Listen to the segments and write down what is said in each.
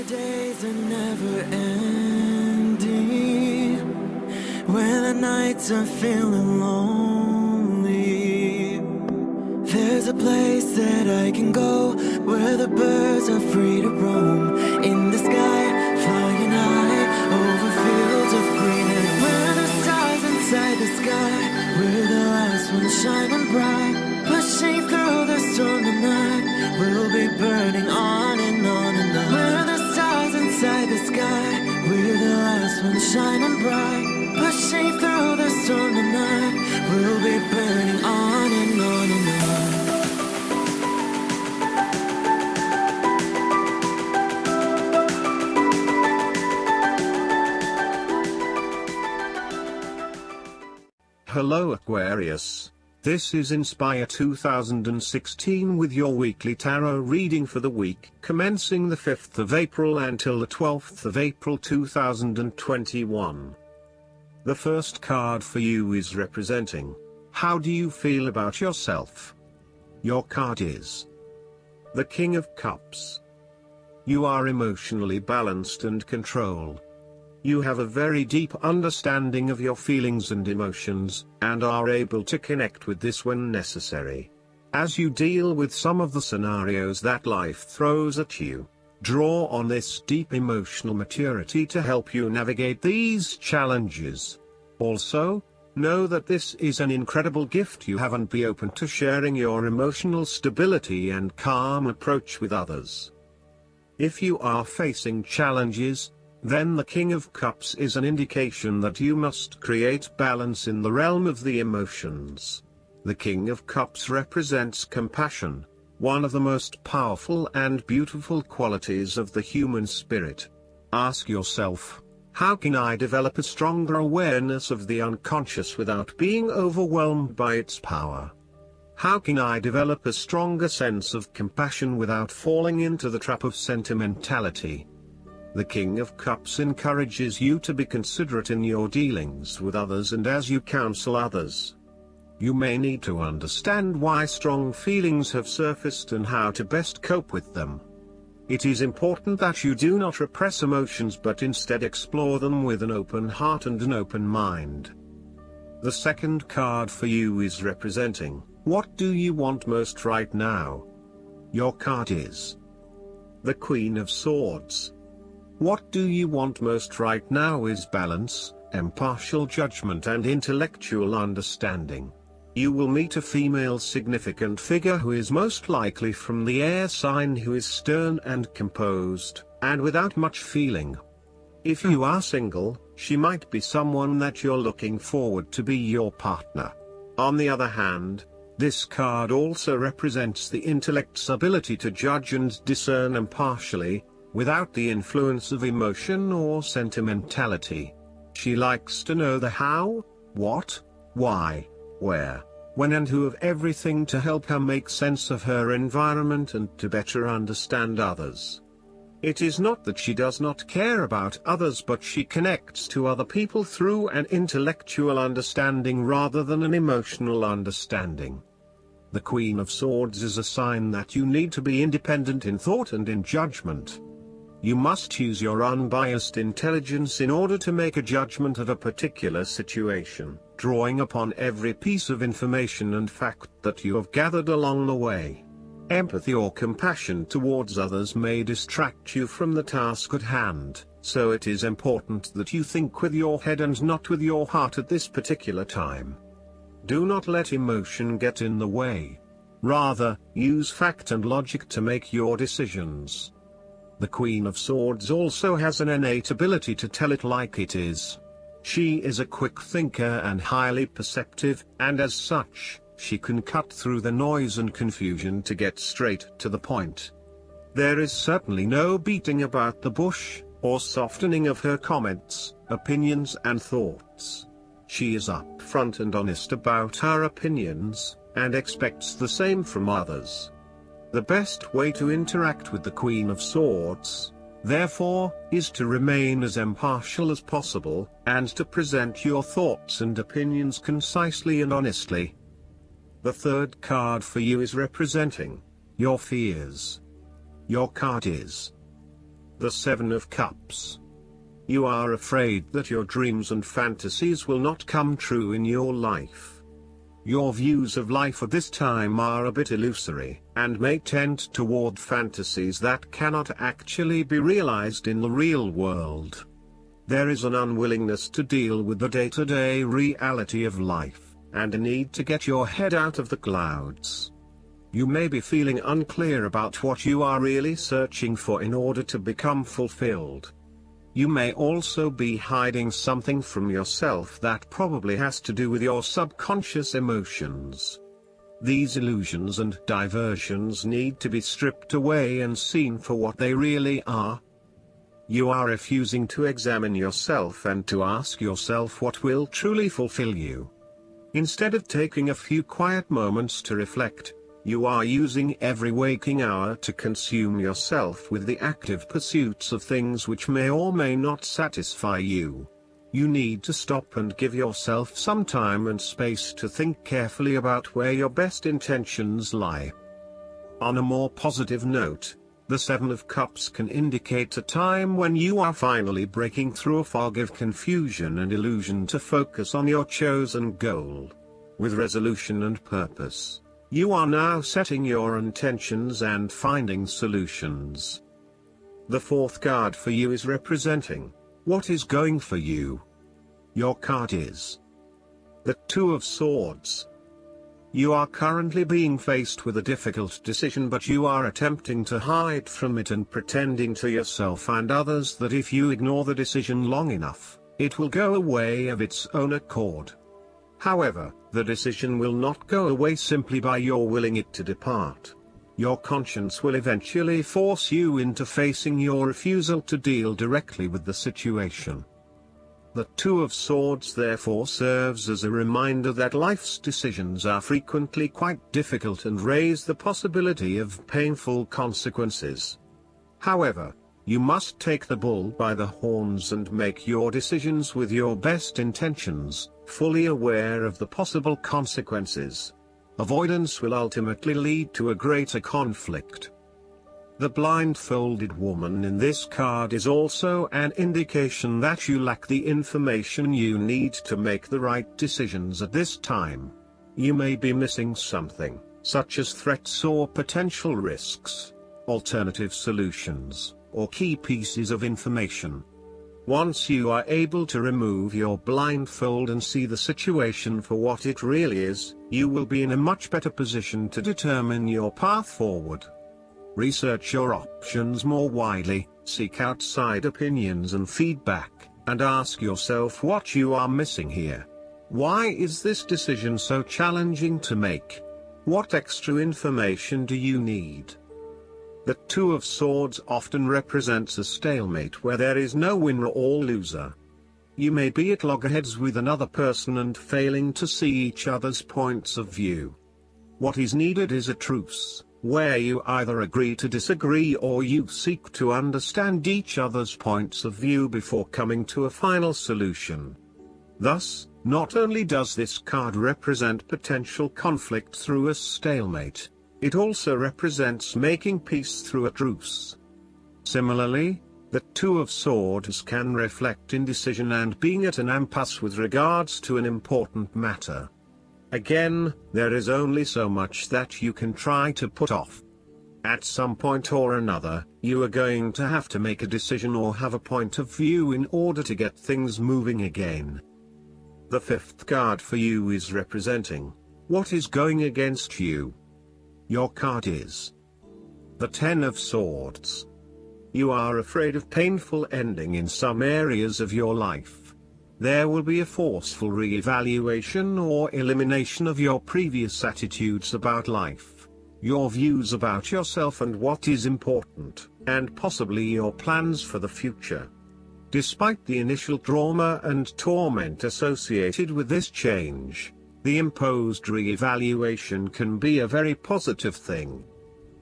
days are never ending, when the nights are feeling lonely. There's a place that I can go, where the birds are free to roam, in the sky, flying high, over fields of green. And where the stars inside the sky, we're the last ones shining bright, pushing through the storm tonight. We'll be burning on and on and on. We're the stars inside the sky, we're the last ones shining bright, pushing through the storm tonight. We'll be burning on and on and on. Hello Aquarius, this is Inspire 2016 with your weekly tarot reading for the week commencing the 5th of April until the 12th of April 2021. The first card for you is representing, how do you feel about yourself? Your card is the King of Cups. You are emotionally balanced and controlled. You have a very deep understanding of your feelings and emotions, and are able to connect with this when necessary. As you deal with some of the scenarios that life throws at you, draw on this deep emotional maturity to help you navigate these challenges. Also, know that this is an incredible gift you have, and be open to sharing your emotional stability and calm approach with others. If you are facing challenges, then the King of Cups is an indication that you must create balance in the realm of the emotions. The King of Cups represents compassion, one of the most powerful and beautiful qualities of the human spirit. Ask yourself, how can I develop a stronger awareness of the unconscious without being overwhelmed by its power? How can I develop a stronger sense of compassion without falling into the trap of sentimentality? The King of Cups encourages you to be considerate in your dealings with others and as you counsel others. You may need to understand why strong feelings have surfaced and how to best cope with them. It is important that you do not repress emotions but instead explore them with an open heart and an open mind. The second card for you is representing, what do you want most right now? Your card is the Queen of Swords. What do you want most right now is balance, impartial judgment and intellectual understanding. You will meet a female significant figure who is most likely from the air sign, who is stern and composed, and without much feeling. If you are single, she might be someone that you're looking forward to be your partner. On the other hand, this card also represents the intellect's ability to judge and discern impartially, without the influence of emotion or sentimentality. She likes to know the how, what, why, where, when and who of everything to help her make sense of her environment and to better understand others. It is not that she does not care about others, but she connects to other people through an intellectual understanding rather than an emotional understanding. The Queen of Swords is a sign that you need to be independent in thought and in judgment. You must use your unbiased intelligence in order to make a judgment of a particular situation, drawing upon every piece of information and fact that you have gathered along the way. Empathy or compassion towards others may distract you from the task at hand, so it is important that you think with your head and not with your heart at this particular time. Do not let emotion get in the way. Rather, use fact and logic to make your decisions. The Queen of Swords also has an innate ability to tell it like it is. She is a quick thinker and highly perceptive, and as such, she can cut through the noise and confusion to get straight to the point. There is certainly no beating about the bush, or softening of her comments, opinions and thoughts. She is upfront and honest about her opinions, and expects the same from others. The best way to interact with the Queen of Swords, therefore, is to remain as impartial as possible, and to present your thoughts and opinions concisely and honestly. The third card for you is representing your fears. Your card is The Seven of Cups. You are afraid that your dreams and fantasies will not come true in your life. Your views of life at this time are a bit illusory, and may tend toward fantasies that cannot actually be realized in the real world. There is an unwillingness to deal with the day-to-day reality of life, and a need to get your head out of the clouds. You may be feeling unclear about what you are really searching for in order to become fulfilled. You may also be hiding something from yourself that probably has to do with your subconscious emotions. These illusions and diversions need to be stripped away and seen for what they really are. You are refusing to examine yourself and to ask yourself what will truly fulfill you. Instead of taking a few quiet moments to reflect, you are using every waking hour to consume yourself with the active pursuits of things which may or may not satisfy you. You need to stop and give yourself some time and space to think carefully about where your best intentions lie. On a more positive note, the Seven of Cups can indicate a time when you are finally breaking through a fog of confusion and illusion to focus on your chosen goal. With resolution and purpose, you are now setting your intentions and finding solutions. The fourth card for you is representing what is going for you. Your card is the Two of Swords. You are currently being faced with a difficult decision, but you are attempting to hide from it and pretending to yourself and others that if you ignore the decision long enough, it will go away of its own accord. However, the decision will not go away simply by your willing it to depart. Your conscience will eventually force you into facing your refusal to deal directly with the situation. The Two of Swords therefore serves as a reminder that life's decisions are frequently quite difficult and raise the possibility of painful consequences. However, you must take the bull by the horns and make your decisions with your best intentions, fully aware of the possible consequences. Avoidance will ultimately lead to a greater conflict. The blindfolded woman in this card is also an indication that you lack the information you need to make the right decisions at this time. You may be missing something, such as threats or potential risks, alternative solutions, or key pieces of information. Once you are able to remove your blindfold and see the situation for what it really is, you will be in a much better position to determine your path forward. Research your options more widely, seek outside opinions and feedback, and ask yourself what you are missing here. Why is this decision so challenging to make? What extra information do you need? The Two of Swords often represents a stalemate where there is no winner or loser. You may be at loggerheads with another person and failing to see each other's points of view. What is needed is a truce, where you either agree to disagree or you seek to understand each other's points of view before coming to a final solution. Thus, not only does this card represent potential conflict through a stalemate, it also represents making peace through a truce. Similarly, the Two of Swords can reflect indecision and being at an impasse with regards to an important matter. Again, there is only so much that you can try to put off. At some point or another, you are going to have to make a decision or have a point of view in order to get things moving again. The fifth card for you is representing what is going against you. Your card is the Ten of Swords. You are afraid of painful ending in some areas of your life. There will be a forceful re-evaluation or elimination of your previous attitudes about life, your views about yourself and what is important, and possibly your plans for the future. Despite the initial trauma and torment associated with this change, the imposed re-evaluation can be a very positive thing.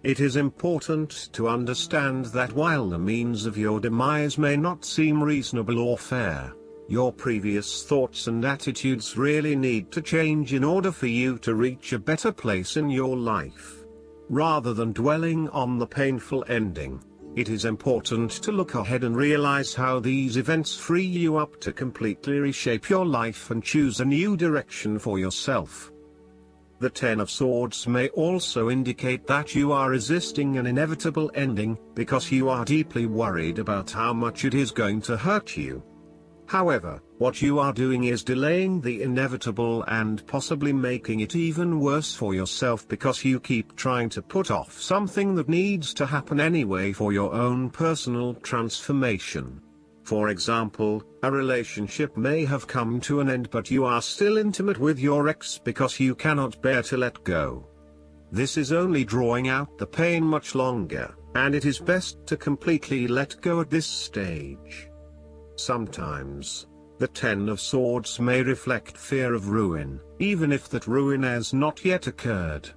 It is important to understand that while the means of your demise may not seem reasonable or fair, your previous thoughts and attitudes really need to change in order for you to reach a better place in your life. Rather than dwelling on the painful ending, It is important to look ahead and realize how these events free you up to completely reshape your life and choose a new direction for yourself. The Ten of Swords may also indicate that you are resisting an inevitable ending, because you are deeply worried about how much it is going to hurt you. However, what you are doing is delaying the inevitable and possibly making it even worse for yourself, because you keep trying to put off something that needs to happen anyway for your own personal transformation. For example, a relationship may have come to an end, but you are still intimate with your ex because you cannot bear to let go. This is only drawing out the pain much longer, and it is best to completely let go at this stage. Sometimes, the Ten of Swords may reflect fear of ruin, even if that ruin has not yet occurred.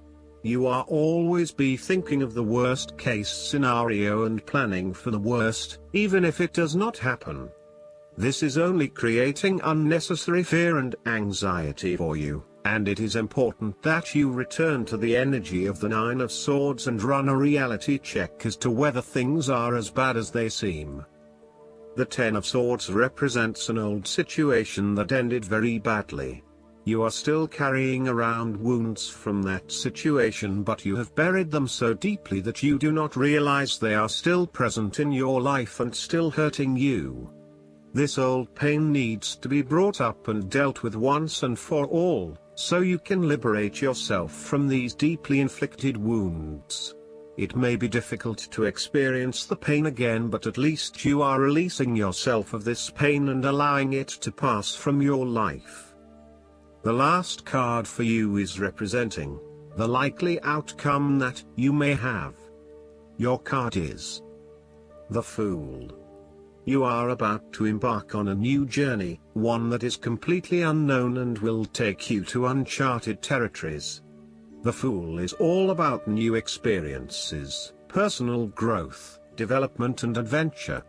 You are always be thinking of the worst case scenario and planning for the worst, even if it does not happen. This is only creating unnecessary fear and anxiety for you, and it is important that you return to the energy of the Nine of Swords and run a reality check as to whether things are as bad as they seem. The Ten of Swords represents an old situation that ended very badly. You are still carrying around wounds from that situation, but you have buried them so deeply that you do not realize they are still present in your life and still hurting you. This old pain needs to be brought up and dealt with once and for all, so you can liberate yourself from these deeply inflicted wounds. It may be difficult to experience the pain again, but at least you are releasing yourself of this pain and allowing it to pass from your life. The last card for you is representing the likely outcome that you may have. Your card is the Fool. You are about to embark on a new journey, one that is completely unknown and will take you to uncharted territories. The Fool is all about new experiences, personal growth, development and adventure.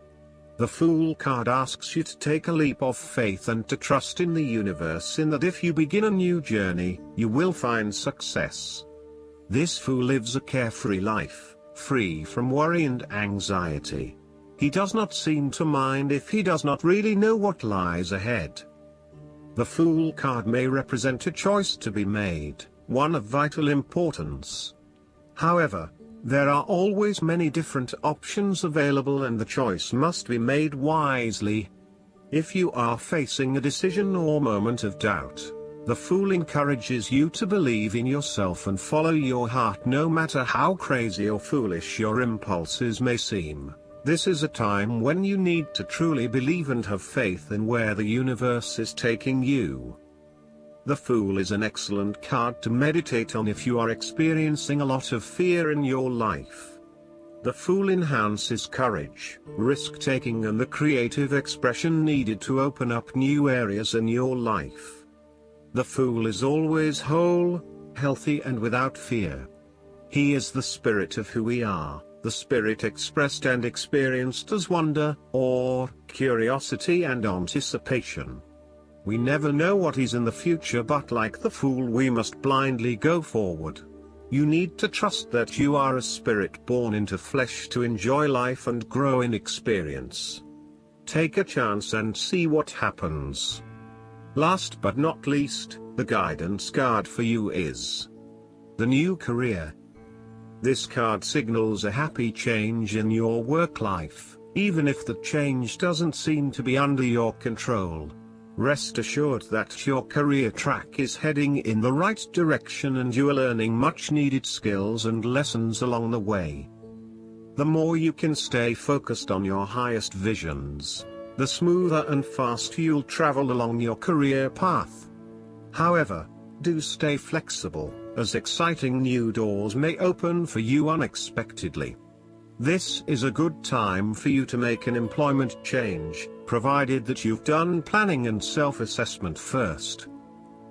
The Fool card asks you to take a leap of faith and to trust in the universe, in that if you begin a new journey, you will find success. This Fool lives a carefree life, free from worry and anxiety. He does not seem to mind if he does not really know what lies ahead. The Fool card may represent a choice to be made, one of vital importance. However, there are always many different options available, and the choice must be made wisely. If you are facing a decision or moment of doubt, the Fool encourages you to believe in yourself and follow your heart, no matter how crazy or foolish your impulses may seem. This is a time when you need to truly believe and have faith in where the universe is taking you. The Fool is an excellent card to meditate on if you are experiencing a lot of fear in your life. The Fool enhances courage, risk-taking and the creative expression needed to open up new areas in your life. The Fool is always whole, healthy and without fear. He is the spirit of who we are, the spirit expressed and experienced as wonder, awe, curiosity and anticipation. We never know what is in the future, but like the Fool we must blindly go forward. You need to trust that you are a spirit born into flesh to enjoy life and grow in experience. Take a chance and see what happens. Last but not least, the guidance card for you is the New Career. This card signals a happy change in your work life, even if the change doesn't seem to be under your control. Rest assured that your career track is heading in the right direction and you are learning much needed skills and lessons along the way. The more you can stay focused on your highest visions, the smoother and faster you'll travel along your career path. However, do stay flexible, as exciting new doors may open for you unexpectedly. This is a good time for you to make an employment change, provided that you've done planning and self-assessment first.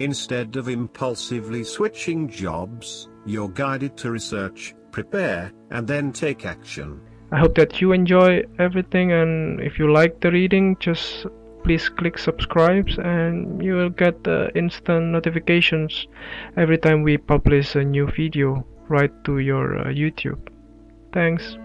Instead of impulsively switching jobs, you're guided to research, prepare, and then take action. I hope that you enjoy everything, and if you like the reading, just please click subscribe and you will get instant notifications every time we publish a new video right to your YouTube. Thanks.